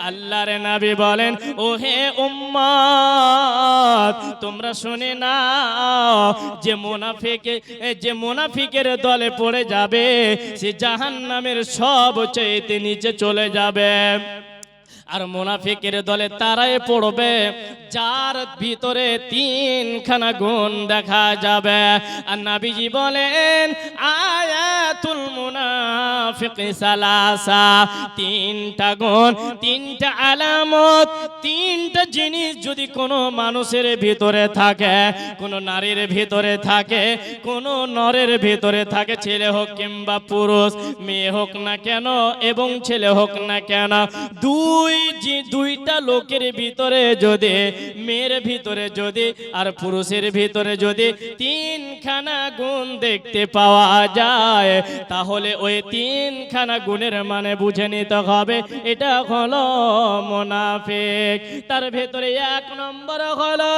আল্লাহর নবী বলেন, ও হে উম্মত, তোমরা শুনে নাও, যে মুনাফিকের দলে পড়ে যাবে সে জাহান্নামের সবচেয়ে নিচে চলে যাবে। আর মুনাফিকের দলে তারাই পড়বে যার ভিতরে তিনখানা গুণ দেখা যাবে। আর নবীজি বলেন, আয়াতুল মুনাফিকি সালাসা, তিনটা গুণ, তিনটা আলামত, তিনটা জিনিস যদি কোনো মানুষের ভিতরে থাকে, কোনো নারীর ভিতরে থাকে, কোনো নরের ভিতরে থাকে, ছেলে হোক কিংবা পুরুষ, মেয়ে হোক না কেন এবং ছেলে হোক না কেন, দুইটা লোকের ভিতরে যদি, মেয়ের ভিতরে যদি আর পুরুষের ভিতরে যদি তিনখানা গুণ দেখতে পাওয়া যায়, তাহলে ওই তিনখানা গুণের মানে বুঝে নিতে হবে এটা হলো মুনাফিক। তার ভিতরে এক নম্বর হলো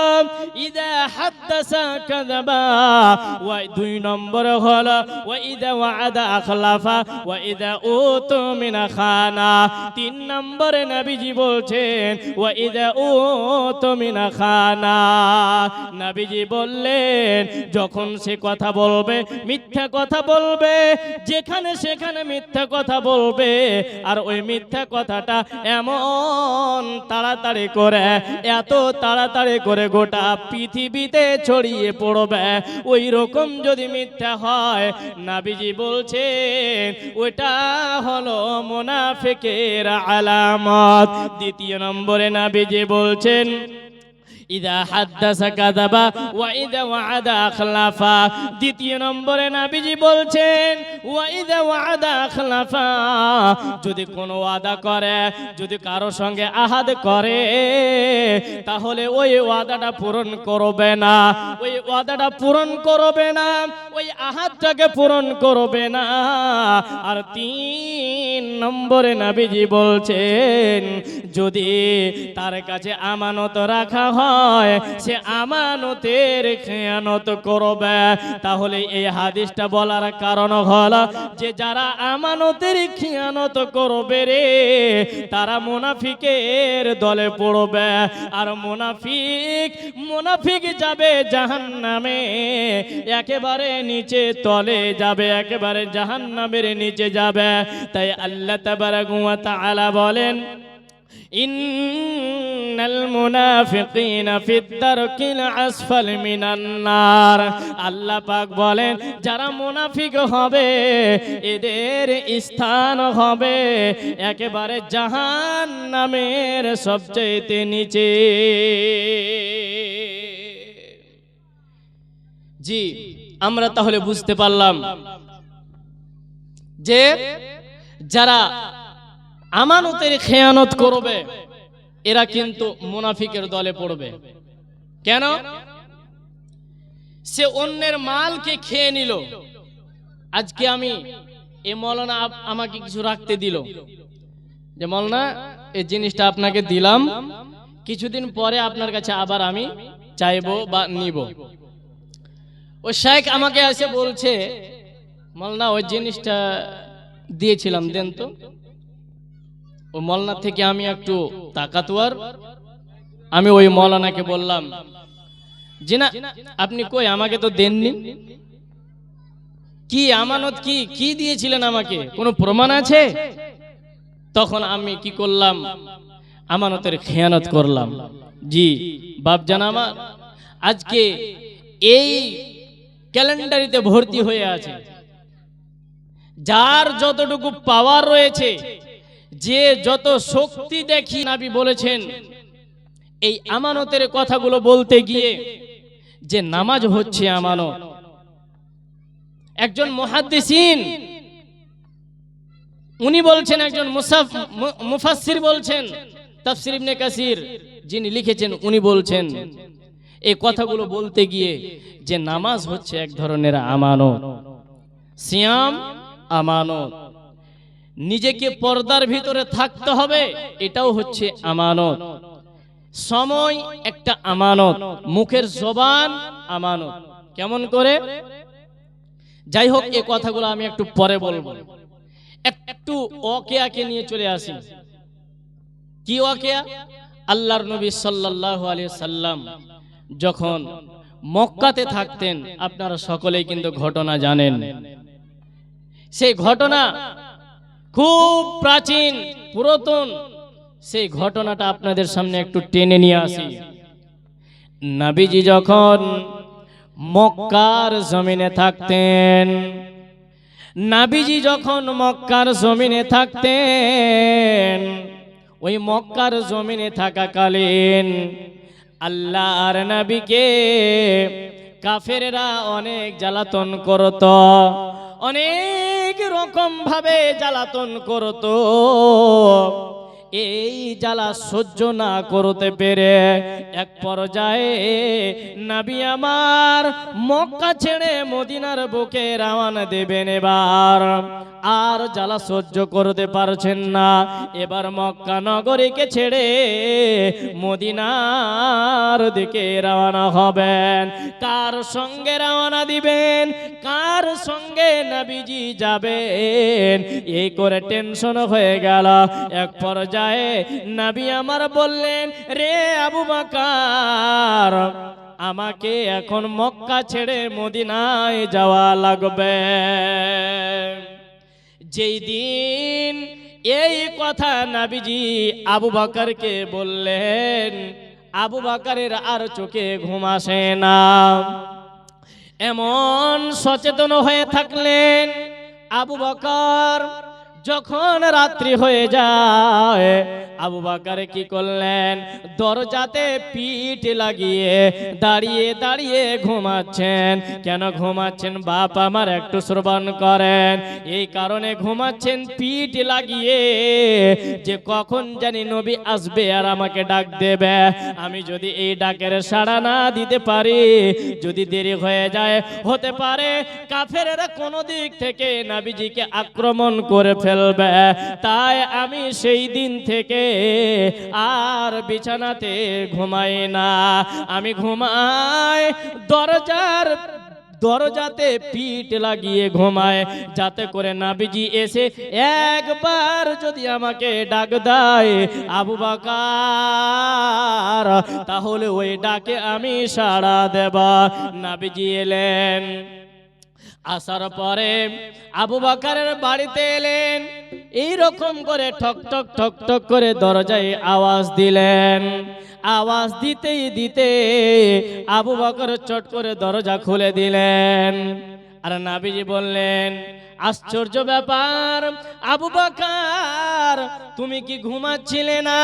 ইযা হাদাসা কাযাবা, ওই দুই নম্বর হলো ওয়া ইযা ওয়া'আদা আখলাফা, ওয়া ইযা উতুমিনা খানা, তিন নম্বরে নবীজি বলছেন ওয়া ইযা উতুমিনা খানা। নবীজি বললেন, যখন সে কথা বলবে মিথ্যা কথা বলবে, যেখানে সেখানে মিথ্যা কথা বলবে, আর ওই মিথ্যা কথাটা এমন তাড়াতাড়ি করে, এত তাড়াতাড়ি করে গোটা পৃথিবীতে ছড়িয়ে পড়বে, ওই রকম যদি মিথ্যা হয়, নবীজি বলছেন ওটা হলো মুনাফিকের আলামত। দ্বিতীয় নম্বরে নবীজি বলছেন ইযা হাদাসা কাযাবা ওয়া ইযা ওয়া'আদা আখলাফা, দ্বিতীয় নম্বরে নবীজি বলছেন ওয়া ইযা ওয়া'আদা আখলাফা, যদি কোনো ওয়াদা করে, যদি কারো সঙ্গে আহাদ করে, তাহলে ওই ওয়াদাটা পূরণ করবে না, ওই ওয়াদাটা পূরণ করবে না, ওই আহাদটাকে পূরণ করবে না। আর তিন নম্বরে নবীজি বলছেন যদি তার কাছে আমানত রাখা হয়, সে আমানতের খেয়ানত করবে। তাহলে এই হাদিসটা বলার কারণ হলো যে যারা আমানতের খেয়ানত করবে রে, তারা মুনাফিকের দলে পড়বে। আর মুনাফিক যাবে জাহান্নামে, একেবারে নিচে তলে যাবে, একেবারে জাহান্নামের নিচে যাবে। তাই আল্লাহ তাবারাক ওয়া তাআলা বলেন, ইন্নাল মুনাফিকিনা ফিদ-দারকিল আসফাল মিনান নার, আল্লাহ পাক বলেন যারা মুনাফিক হবে এদের স্থান হবে একেবারে জাহান্নামের সবচেয়ে নিচে। জি, আমরা তাহলে বুঝতে পারলাম যে যারা আমানতের খেয়ানত করবে এরা কিন্তু মুনাফিকের দলে পড়বে। কেন? সে অন্যের মালকে খেয়ে নিল। আজকে আমি এই মৌলানা আমাকে কিছু রাখতে দিল, যে মৌলানা এই জিনিসটা আপনাকে দিলাম, কিছুদিন পরে আপনার কাছে আবার আমি চাইবো বা নিব। ও শেখ আমাকে এসে বলছে, মৌলানা ওই জিনিসটা দিয়েছিলাম দেন তো। ও মৌলানা থেকে আমি একটু তাকাতওয়ার, আমি ওই মৌলানাকে বললাম যে না আপনি কই, আমাকে তো দেননি, কি আমানত কি দিয়েছিলেন আমাকে, কোনো প্রমাণ আছে? তখন আমি কি করলাম, আমানতের খেয়ানত করলাম। জি বাপজান আমার, আজকে এই ক্যালেন্ডারিতে ভর্তি হয়ে আছে, যার যতটুকু পাওয়ার রয়েছে, যে যত শক্তি দেখি, নবী বলেছেন এই আমানতের কথাগুলো বলতে গিয়ে যে নামাজ হচ্ছে আমানত। একজন মুহাদ্দিসিন উনি বলছেন, একজন মুফাসসির বলছেন, তাফসীর ইবনে কাসির যিনি লিখেছেন উনি বলছেন এই কথাগুলো বলতে গিয়ে যে নামাজ হচ্ছে এক ধরনের আমানত, সিয়াম আমানত, নিজেকে পর্দার ভিতরে থাকতে হবে এটাও হচ্ছে আমানত, সময় একটা আমানত, মুখের জবান আমানত। কেমন করে? যাই হোক, এই কথাগুলো আমি একটু পরে বলবো। একটু ওয়াকিয়াকে নিয়ে চলে আসি। কি ওয়াকিয়া? আল্লাহর নবী সাল্লাল্লাহু আলাইহি সাল্লাম যখন মক্কাতে থাকতেন, আপনারা সকলেই কিন্তু ঘটনা জানেন। সেই ঘটনা খুব প্রাচীন, পুরাতন। সেই ঘটনাটা আপনাদের সামনে একটু টেনে নিয়ে আসি। নবীজি যখন মক্কার জমিনে থাকতেন, নবীজি যখন মক্কার জমিনে থাকতেন, ওই মক্কার জমিনে থাকাকালীন আল্লাহর নবীকে কাফেররা অনেক জ্বালাতন করত, অনেক রকম ভাবে জ্বালাতন করত। এই জ্বালা সহ্য না করতে পেরে এক পর্যায়ে নবী আমার মক্কা ছেড়ে মদিনার বুকে রওনা দেবেন। এবার আর জ্বালা সহ্য করতে পারছেন না, এবার মক্কা নগরীকে ছেড়ে মদিনার দিকে রওনা হবেন। কার সঙ্গে রওনা দিবেন, কার সঙ্গে নবীজি যাবেন, এই করে টেনশন হয়ে গেল। এক পর্যায়ে নবী আমার বললেন, রে আবু বকর, আমাকে এখন মক্কা ছেড়ে মদিনায় যাওয়া লাগবে। যেই দিন এই কথা নবীজি আবু বকরকে বললেন, আবু বকরের আর চোখে ঘুম আসে না। এমন সচেতন হয়ে থাকলেন আবু বকর। যখন রাত্রি হয়ে যায়, আবু বকর কি করলেন, দরজাতে পিঠ লাগিয়ে দাঁড়িয়ে দাঁড়িয়ে ঘুমাচ্ছেন। কেন ঘুমাচ্ছেন বাপ আমার, একটু শ্রবণ করেন। এই কারণে ঘুমাচ্ছেন পিঠ লাগিয়ে, যে কখন জানি নবী আসবে আর আমাকে ডাক দেবে। আমি যদি এই ডাকের সাড়া না দিতে পারি, যদি দেরি হয়ে যায়, হতে পারে কাফেরেরা কোনো দিক থেকে নবীজিকে আক্রমণ করে ফেলবে। তাই আমি সেই দিন থেকে আর বিছানাতে ঘুমাই না, আমি ঘুমাই দরজাতে পিঠ লাগিয়ে ঘুমায়, যাতে করে নবীজি এসে একবার যদি আমাকে ডাক দেয় আবু বকর, তাহলে ওই ডাকে আমি সাড়া দেব। নবীজি এলেন, আসার পরে আবু বকরের বাড়িতে এলেন। এই রকম করে ঠক ঠক ঠক ঠক করে দরজায় আওয়াজ দিলেন। আওয়াজ দিতেই দিতে আবু বকর চট করে দরজা খুলে দিলেন। আর নবীজি বললেন, আশ্চর্য ব্যাপার আবু বকর, তুমি কি ঘুমাচ্ছিলে না?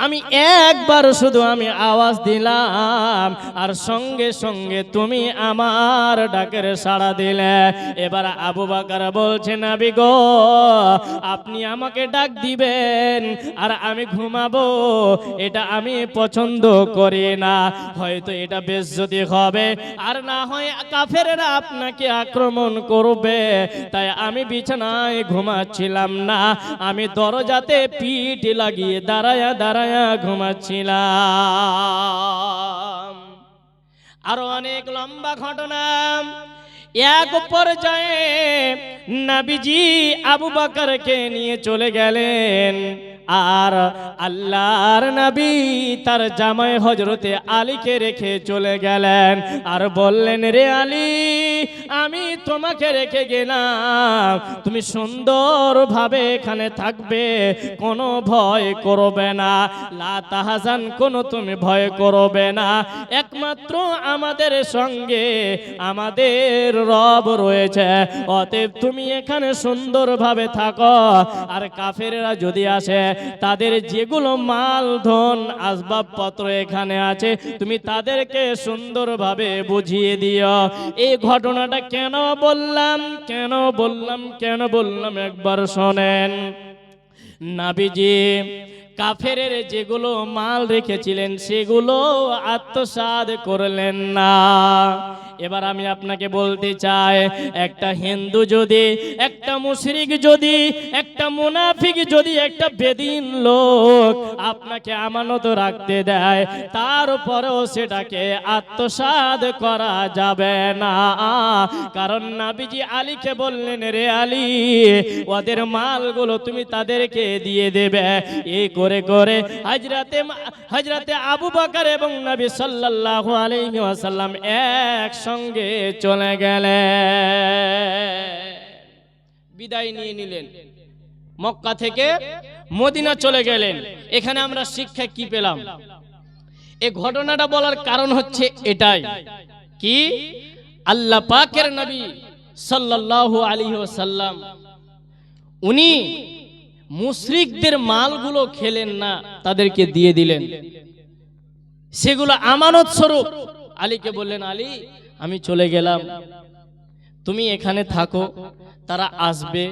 আমি একবার শুধু আমি আওয়াজ দিলাম আর সঙ্গে সঙ্গে তুমি আমার ডাকের সাড়া দিলে। এবার আবু বকর বলছে, নবী গো, আপনি আমাকে ডাক দিবেন আর আমি ঘুমাবো, এটা আমি পছন্দ করি না। হয়তো এটা বেইজ্জতি হবে, আর না হয় কাফেররা আপনাকে আক্রমণ করবে। তাই আমি বিছানায় ঘুমাচ্ছিলাম না, আমি দরজাতে পিঠ লাগিয়ে দাঁড়ায়া দাঁড়ায়া ঘুমাচ্ছিলাম। আরো অনেক লম্বা ঘটনা। এক পর্যায়ে নবীজি আবু বকরকে নিয়ে চলে গেলেন, আর আল্লাহর নবী তার জামাই হযরতে আলীকে রেখে চলে গেলেন। আর বললেন, রে আলী, আমি তোমাকে রেখে গেলাম, তুমি সুন্দরভাবে এখানে থাকবে, কোনো ভয় করবে না, লা তাহজান, কোনো তুমি ভয় করবে না। একমাত্র আমাদের সঙ্গে আমাদের রব রয়েছে, অতএব তুমি এখানে সুন্দরভাবে থাকো। আর কাফেররা যদি আসে, তাদের যেগুলো মাল ধন আসবাবপত্র এখানে আছে, তুমি তাদেরকে সুন্দরভাবে বুঝিয়ে দিও। এই ঘটনাটা কেন বললাম একবার শোনেন। নবীজি কাফেরের যেগুলো মাল রেখেছিলেন সেগুলো আত্মসাৎ করলেন না। এবার আমি আপনাকে বলতে চাই, একটা হিন্দু যদি, একটা মুশরিক যদি, একটা মুনাফিক যদি, একটা বেদিন লোক আপনাকে আমানত রাখতে দেয়, তারপরেও সেটাকে আত্মসাৎ করা যাবে না। কারণ নবীজি আলীকে বললেন, রে আলী, ওদের মালগুলো তুমি তাদেরকে দিয়ে দেবে। এই করে করে হযরতে আবু বকর এবং নবী সাল্লাল্লাহু আলাইহি ওয়াসাল্লাম একসঙ্গে চলে গেলেন, বিদায় নিয়ে নিলেন, মক্কা থেকে মদিনা চলে গেলেন। এখানে আমরা শিক্ষা কি পেলাম? এই ঘটনাটা বলার কারণ হচ্ছে এটাই, কি আল্লাহ পাকের নবী সাল্লাল্লাহু আলাইহি ওয়াসাল্লাম উনি মুশরিকদের মালগুলো খেলেন না, তাদেরকে দিয়ে দিলেন, সেগুলো আমানত স্বরূপ। আলীকে বললেন, আলী আমি চলে গেলাম, তুমি এখানে থাকো, তারা আসবে,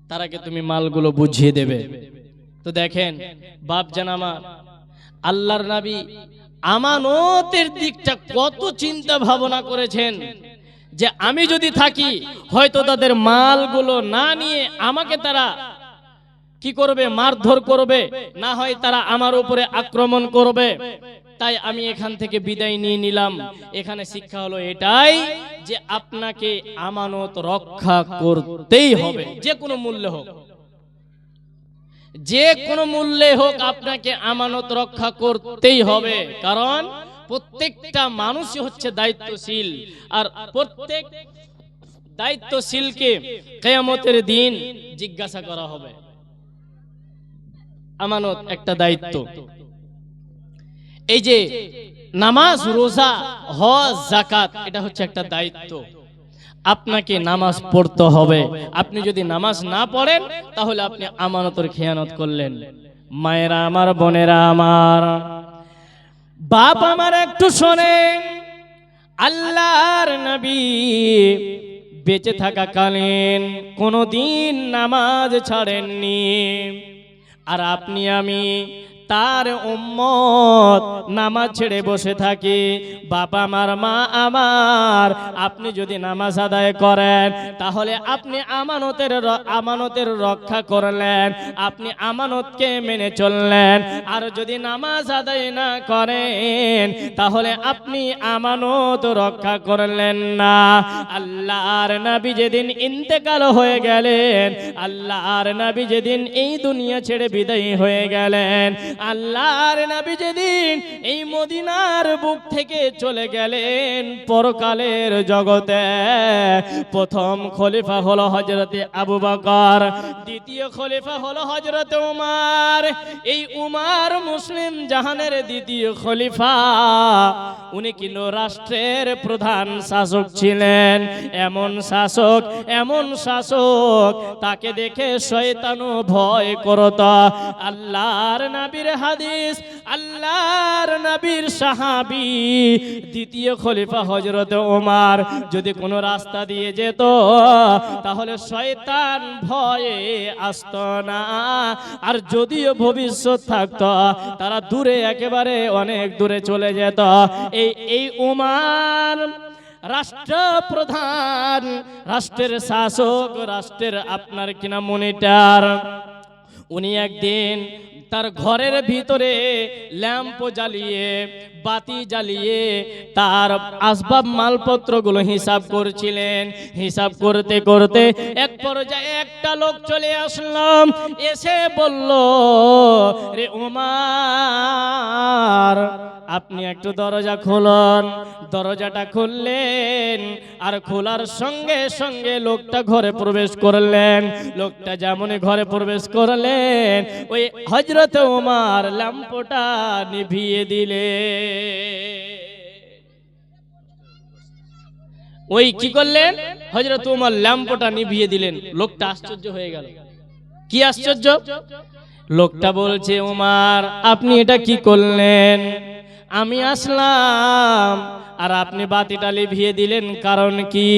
তারাকে তুমি মালগুলো বুঝিয়ে দেবে। তো দেখেন বাপজান আমার, আল্লাহর নবী আমানতের দিকটা কত চিন্তা ভাবনা করেছেন, যে আমি যদি থাকি হয়তো তাদের মালগুলো না নিয়ে আমাকে তারা কি করবে, মারধর করবে, না হয় তারা আমার উপরে আক্রমণ করবে, তাই আমি এখান থেকে বিদায় নিয়ে নিলাম। এখানে শিক্ষা হলো এটাই, যে আপনাকে আমানত রক্ষা করতেই হবে, যে কোনো মূল্যে হোক, যে কোনো মূল্যে হোক আপনাকে আমানত রক্ষা করতেই হবে। কারণ প্রত্যেকটা মানুষই হচ্ছে দায়িত্বশীল, আর প্রত্যেক দায়িত্বশীলকে কিয়ামতের দিন জিজ্ঞাসা করা হবে। আমানত একটা দায়িত্ব। এই যে নামাজ, রোজা, হজ, যাকাত, এটা হচ্ছে একটা দায়িত্ব। আপনাকে নামাজ পড়তে হবে। আপনি যদি নামাজ না পড়েন তাহলে আপনি আমানতের খেয়ানত করলেন। মায়েরা আমার, বোনেরা আমার, বাপ আমার, একটু শোনেন, আল্লাহর নবী বেঁচে থাকাকালীন কোনদিন নামাজ ছাড়েননি, আর আপনি আমি তার উম্মত নামাজ ছেড়ে বসে থাকি। বাবা আমার, মা আমার, আপনি যদি নামাজ আদায় করেন তাহলে আপনি আমানতের রক্ষা করলেন, আপনি আমানতকে মেনে চললেন। আর যদি নামাজ আদায় না করেন তাহলে আপনি আমানত রক্ষা করলেন না। আল্লাহর নবী যেদিন ইন্তেকাল হয়ে গেলেন, আল্লাহর নবী যেদিন এই দুনিয়া ছেড়ে বিদায় হয়ে গেলেন, আল্লাহর নবী যেদিন এই মদিনার বুক থেকে চলে গেলেন পরকালের জগতে, প্রথম খলিফা হলো হযরতে আবু বকর, দ্বিতীয় খলিফা হলো হযরতে উমর। এই উমর মুসলিম জাহানের দ্বিতীয় খলিফা। উনি কিন্তু রাষ্ট্রের প্রধান শাসক ছিলেন। এমন শাসক তাকে দেখে শয়তানও ভয় করত। আল্লাহর নবীর হাদিস, আল্লাহর নবীর সাহাবী দ্বিতীয় খলিফা হযরত ওমর যদি কোনো রাস্তা দিয়ে যেত তাহলে শয়তান ভয়ে আসতো না। আর যদিও ভবিষ্যৎ থাকতো তারা দূরে, একেবারে অনেক দূরে চলে যেত। এই ওমর রাষ্ট্রপ্রধান, রাষ্ট্রের শাসক, রাষ্ট্রের আপনার কিনা মনিটর। উনি একদিন তার ঘরের ভিতরে ল্যাম্প জ্বালিয়ে, বাতি জ্বালিয়ে তার আসবাব মালপত্রগুলো হিসাব করছিলেন। হিসাব করতে করতে এক পর্যায়ে একটা লোক চলে আসলো, এসে বলল, রে ওমর, আপনি একটু দরজা খুলুন। দরজাটা খুললেন, আর খোলার সঙ্গে সঙ্গে লোকটা ঘরে প্রবেশ করলেন। লোকটা যেমনই ঘরে প্রবেশ করলেন, ওই হযরত ওমর ল্যাম্পটা নিভিয়ে দিলে। ওই কি করলেন, হযরত ওমর ল্যাম্পটা নিভিয়ে দিলেন। লোকটা আশ্চর্য হয়ে গেল। কি আশ্চর্য? লোকটা বলছে, ওমর আপনি এটা কি করলেন? আমি আসলাম আর আপনি বাতিটা লিভিয়ে দিলেন, কারণ কি?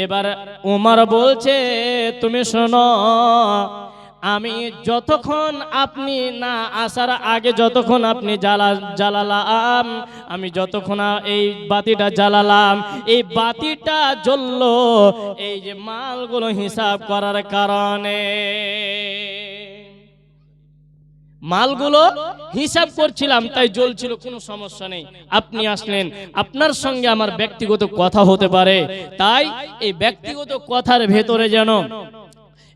এবার ওমর বলছে, তুমি শোনো, আমি যতক্ষণ আপনি না আসার আগে যতক্ষণ আপনি জ্বালালাম, আমি যতক্ষণ এই বাতিটা জ্বালালাম, এই বাতিটা জ্বললো এই যে মালগুলো হিসাব করার কারণে। মালগুলো হিসাব করছিলাম তাই জ্বলছিল, কোনো সমস্যা নেই। আপনি আসলেন, আপনার সঙ্গে আমার ব্যক্তিগত কথা হতে পারে, তাই এই ব্যক্তিগত কথার ভেতরে যেন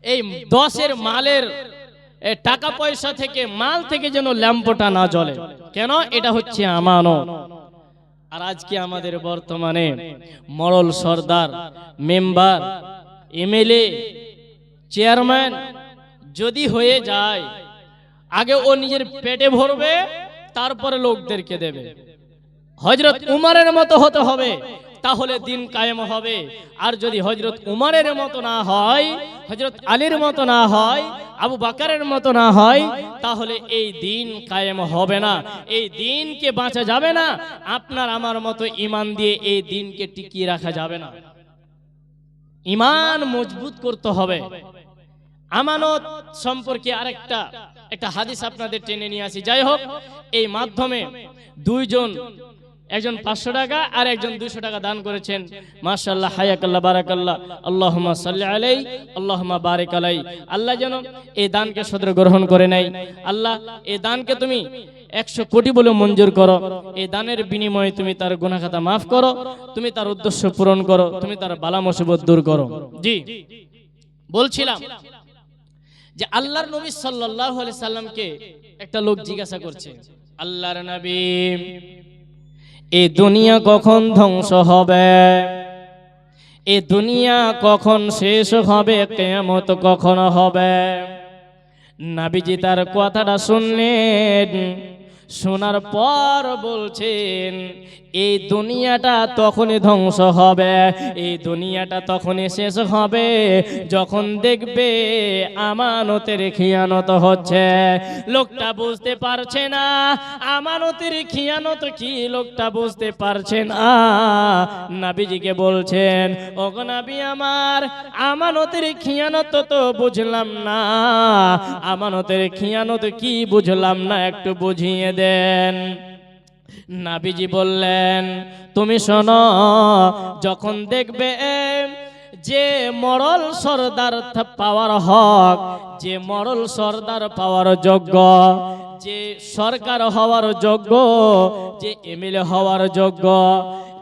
এই 10-এর মালের টাকা পয়সা থেকে, মাল থেকে যেন ল্যাম্পটা না জ্বলে। কেন? এটা হচ্ছে আমানত। আর আজকে আমাদের বর্তমানে মরল সর্দার, মেম্বার, এমএলএ, চেয়ারম্যান যদি হয়ে যায়, আগে ও নিজের পেটে ভরবে, তারপরে লোকদেরকে দেবে। হযরত উমরের মতো হতে হবে, তাহলে দিন কায়েম হবে। আর যদি হযরত উমরের মতো না হয়, হযরত আলীর মতো না হয়, আবু বকরের মতো না হয়, তাহলে এই দিন কায়েম হবে না, এই দিনকে বাঁচা যাবে না। আপনার আমার মতো ঈমান দিয়ে এই দিনকে টিকিয়ে রাখা যাবে না। ঈমান মজবুত করতে হবে। আমানত সম্পর্কে আরেকটা হাদিস আপনাদের টেনে নিয়ে আসি। যাই হোক, এই মাধ্যমে দুইজন, একজন 500 টাকা আর একজন 200 টাকা দান করেছেন। মাশাআল্লাহ, হায়াকাল্লাহ, বারাকাল্লাহ, আল্লাহুম্মা সাল্লি আলাইহি, আল্লাহুম্মা বারিক আলাইহি। আল্লাহ যেন এই দানকে সদর গ্রহণ করে নেয়। আল্লাহ এই দানকে তুমি 100 কোটি বলে মঞ্জুর করো। এই দানের বিনিময়ে তুমি তার গুনাহ খাতা মাফ করো, তুমি তার উদ্দেশ্য পূরণ করো, তুমি তার বালা মুসিবত দূর করো। জি, বলছিলাম যে আল্লাহর নবী সাল্লাল্লাহু আলাইহি সাল্লামকে একটা লোক জিজ্ঞাসা করছে, আল্লাহর নবী, এই দুনিয়া কখন ধ্বংস হবে? এই দুনিয়া কখন শেষ হবে? কিয়ামত কখন হবে? নবীজি তার কথাটা শুনলেন, শোনার পর বলছেন, এই দুনিয়াটা তখনই ধ্বংস হবে, এই দুনিয়াটা তখনই শেষ হবে যখন দেখবে আমানতের খিয়ানত হচ্ছে। লোকটা বুঝতে পারছে না আমানতের খিয়ানত কি, লোকটা বুঝতে পারছে না। নবীজিকে বলছেন, ওগো নবী আমার, আমানতের খিয়ানত তো বুঝলাম না, আমানতের খিয়ানত কি বুঝলাম না, একটু বুঝিয়ে দেন। নবীজি বললেন, তুমি শোনো, যখন দেখবে যে মরল সর্দার পাওয়ার হক, যে মরল সর্দার পাওয়ার যোগ্য, যে সরকার হওয়ার যোগ্য, যে এমএলএ হওয়ার যোগ্য,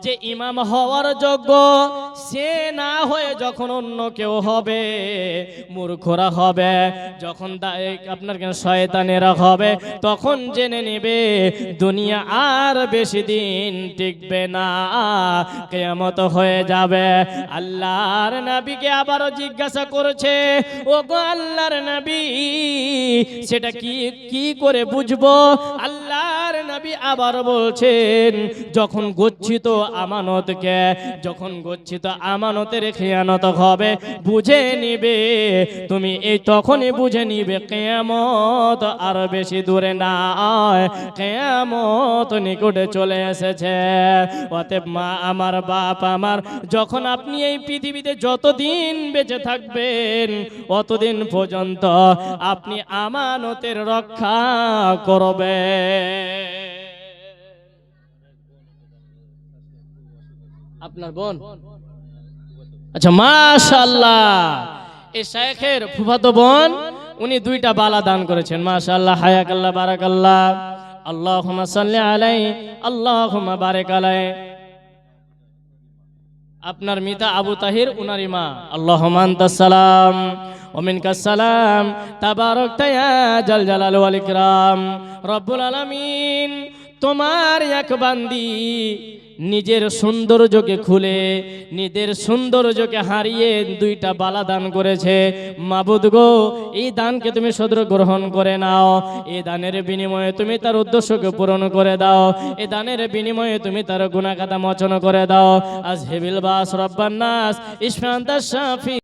যে ইমাম হওয়ার যোগ্য, সে না হয়ে যখন অন্য কেউ হবে, মূর্খরা হবে, যখন আপনার শয়তানেরা হবে, তখন জেনে নেবে দুনিয়া আর বেশি দিন টিকবে না, কিয়ামত হয়ে যাবে। আল্লাহর নবীকে আবারও জিজ্ঞাসা করেছে, ওগো আল্লাহর নবী, সেটা কি করে বুঝবো? আল্লাহর নবী আবার বলছেন, যখন গচ্ছিত আমানতকে, যখন গচ্ছিত আমানতের খেয়ানত হবে, বুঝে নিবে তুমি, এই তখনই বুঝে নিবে কিয়ামত আর বেশি দূরে নয়, কিয়ামত নিকটে চলে এসেছে। অতএব মা আমার, বাপ আমার, যখন আপনি এই পৃথিবীতে যতদিন বেঁচে থাকবেন, অতদিন পর্যন্ত আপনি আমানতের রক্ষা করবেন। আপনার বোন, আচ্ছা, মাশাআল্লাহ, এই শাইখের ফুফাতো বোন, উনি 2টা বালা দান করেছেন। মাশাআল্লাহ, হায়াকাল্লাহ, বারাকাল্লাহ, আল্লাহুম্মা সাল্লি আলাইহি, আল্লাহুম্মা বারিক আলাইহি। আপনার মিতা আবু তাহির, উনারি মা, আল্লাহুম্মা আনতাস সালাম ওয়া মিনকাস সালাম, তাবারাকতা ইয়া জাল জালাল ওয়াল ইকরাম। রব্বুল আলামিন, তোমার এক বান্দি নিজের সৌন্দর্যকে খুলে, নিজের সৌন্দর্যকে হারিয়ে 2টা বালা দান করেছে। মাবুদ গো, এই দানকে তুমি সদর গ্রহণ করে নাও, এই দানের বিনিময়ে তুমি তার উদ্দেশ্যকে পূরণ করে দাও, এই দানের বিনিময়ে তুমি তার গুনাহ খাতা মোচন করে দাও। আজহিবিল বাস রব্বান নাস, ইশফা আনতা শাফি।